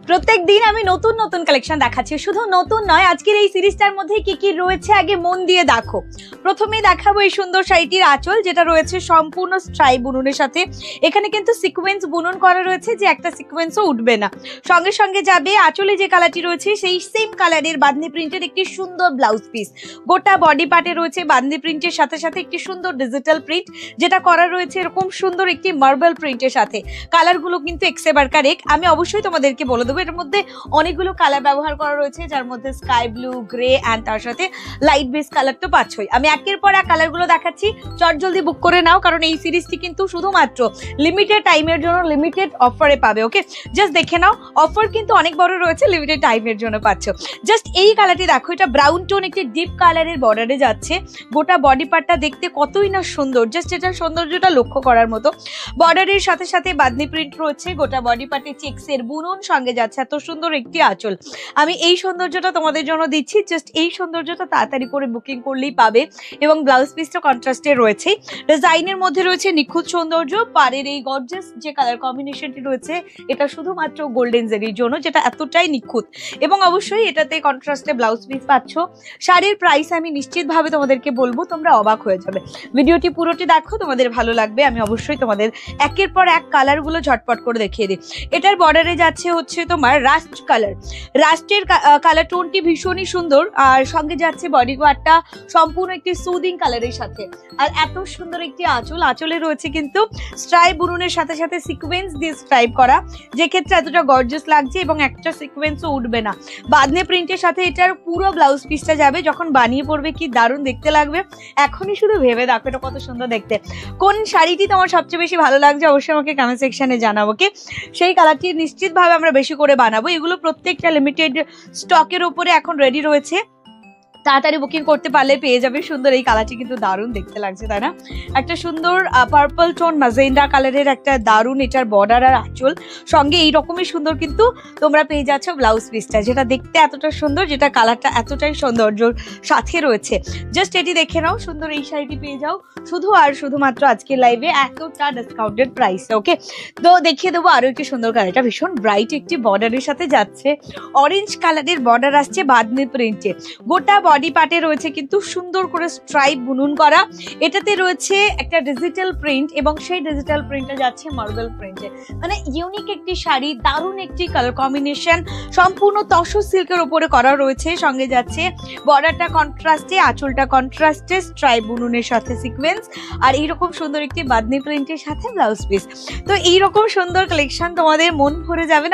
প্রত্যেকদিন আমি নতুন নতুন কালেকশন দেখাচ্ছি, শুধু নতুন নয়, আজকের এই সিরিজটার মধ্যে কি কি রয়েছে আগে মন দিয়ে দেখো। প্রথমেই দেখাবো এই সুন্দর শাড়িটির আঁচল, যেটা রয়েছে সম্পূর্ণ স্ট্রাইপ বুননের সাথে। এখানে কিন্তু সিকোয়েন্স বুনন করা রয়েছে, যে একটা সিকোয়েন্সও উঠবে না। সঙ্গে সঙ্গে যাবে আঁচলে যে কালারটি রয়েছে সেই সেম কালারের বাঁধনি প্রিন্টের একটি সুন্দর ব্লাউজ পিস। গোটা বডি পার্টে রয়েছে বাঁধনি প্রিন্টের সাথে সাথে একটি সুন্দর ডিজিটাল প্রিন্ট, যেটা করা রয়েছে এরকম সুন্দর একটি মার্বেল প্রিন্টের সাথে। কালারগুলো কিন্তু এক্সেবার কারেক্ট। আমি অবশ্যই তোমাদেরকে বলে দেবো, এর মধ্যে অনেকগুলো কালার ব্যবহার করা রয়েছে, যার মধ্যে স্কাই ব্লু, গ্রে অ্যান্ড তার সাথে লাইট বেস কালার তো পাচ্ছই। আমি একের পর এক কালারগুলো দেখাচ্ছি, চটজলদি বুক করে নাও, কারণ এই সিরিজটি কিন্তু শুধুমাত্র লিমিটেড টাইমের জন্য লিমিটেড অফারে পাবে। ওকে, জাস্ট দেখে নাও, অফার কিন্তু অনেক বড় রয়েছে, লিমিটেড টাইমের জন্য পাচ্ছ। জাস্ট এই কালারটি দেখো, এটা ব্রাউন টোন একটি ডিপ কালারের বর্ডারে যাচ্ছে। গোটা বডি পার্টটা দেখতে কতই না সুন্দর, জাস্ট এটার সৌন্দর্যটা লক্ষ্য করার মতো। বর্ডারের সাথে সাথে বাঁধনি প্রিন্ট রয়েছে, গোটা বডি পার্টে চেক্সের বুনন, সঙ্গে যাচ্ছে এত সুন্দর একটি আঁচল। আমি এই সৌন্দর্যটা তোমাদের জন্য দিচ্ছি, জাস্ট এই সৌন্দর্যটা তাড়াতাড়ি করে বুকিং করলেই পাবে। এবং ব্লাউজ পিসটা কন্ট্রাস্টে রয়েছে, ডিজাইনের মধ্যে রয়েছে নিখুঁত সৌন্দর্য। পাড়ের এই গর্জিয়াস যে কালার কম্বিনেশনটি রয়েছে, এটা শুধুমাত্র গোল্ডেন জেরির জন্য, যেটা এতটাই নিখুঁত। এবং অবশ্যই এটাতে কন্ট্রাস্টে ব্লাউজ পিস পাচ্ছ। শাড়ির প্রাইস আমি নিশ্চিতভাবে তোমাদেরকে বলবো, তোমরা অবাক হয়ে যাবে। ভিডিওটি পুরোটি দেখো, তোমাদের ভালো লাগবে। আমি অবশ্যই তোমাদের একের পর এক কালারগুলো ঝটপট করে দেখিয়ে দিই। এটার বর্ডারে যাচ্ছে হচ্ছে তোমার রাস্ট কালার। রাস্টের কালার টোনটি ভীষণই সুন্দর, আর সঙ্গে যাচ্ছে বডি পার্টটা সম্পূর্ণ একটি সুদিং কালারের সাথে। আর এত সুন্দর একটি আঁচল, আঁচলে রয়েছে কিন্তু স্ট্রাইপ বুননের সাথে সাথে সিকোয়েন্স দিয়ে স্ট্রাইপ করা, যে ক্ষেত্রে এতটা গর্জিয়াস লাগছে এবং একটা সিকোয়েন্সও উঠবে না। বাঁধনি প্রিন্টের সাথে এটার পুরো ব্লাউজ পিসটা যাবে, যখন বানিয়ে পড়বে কি দারুণ দেখতে লাগবে। এখনই শুধু ভেবে দেখো এটা কত সুন্দর দেখতে। কোন শাড়িটি তোমার সবচেয়ে বেশি ভালো লাগছে অবশ্যই আমাকে কমেন্ট সেকশনে জানাবো, কি সেই কালারটি নিশ্চিতভাবে আমরা বেশি করে বানাবো। এগুলো প্রত্যেকটা লিমিটেড স্টকের উপরে এখন রেডি রয়েছে, তাড়াতাড়ি বুকিং করতে পারলে পেয়ে যাবে। সুন্দর এই কালারটি কিন্তু দারুণ দেখতে লাগছে, তাই না? একটা সুন্দর পার্পল টোন ম্যাজেন্ডা কালারের একটা দারুণ এটার বর্ডার আর আঁচল, সঙ্গে এই রকমই সুন্দর কিন্তু তোমরা পেয়ে যাচ্ছ ব্লাউজ পিসটা, যেটা দেখতে এতটা সুন্দর, যেটা কালারটা এতটাই সৌন্দর্যর সাথে রয়েছে। জাস্ট এটি দেখে নাও, সুন্দর এই শাড়িটি পেয়ে যাও শুধু আর শুধুমাত্র আজকের লাইভে এতটা ডিসকাউন্টেড প্রাইসে। ওকে, তো দেখিয়ে দেবো আরো একটি সুন্দর কালার। এটা ভীষণ ব্রাইট একটি বর্ডারের সাথে যাচ্ছে, অরেঞ্জ কালারের বর্ডার আসছে বাঁধনি প্রিন্টে। গোটা বডি পার্টে রয়েছে কিন্তু সুন্দর করে স্ট্রাইপ বুনন করা। এটাতে রয়েছে একটা ডিজিটাল প্রিন্ট, এবং সেই ডিজিটাল প্রিন্টে যাচ্ছে মার্বেল প্রিন্টে। মানে ইউনিক একটি শাড়ি, দারুণ একটি কালার কম্বিনেশন, সম্পূর্ণ তসর সিল্কের উপরে করা রয়েছে। সঙ্গে যাচ্ছে বর্ডারটা কন্ট্রাস্টে, আঁচলটা কন্ট্রাস্টে, স্ট্রাইপ বুননের সাথে সিকোয়েন্স, আর এইরকম সুন্দর একটি বাঁধনি প্রিন্টের সাথে ব্লাউজ পিস। তো এইরকম সুন্দর কালেকশন তোমাদের মন ভরে যাবে না।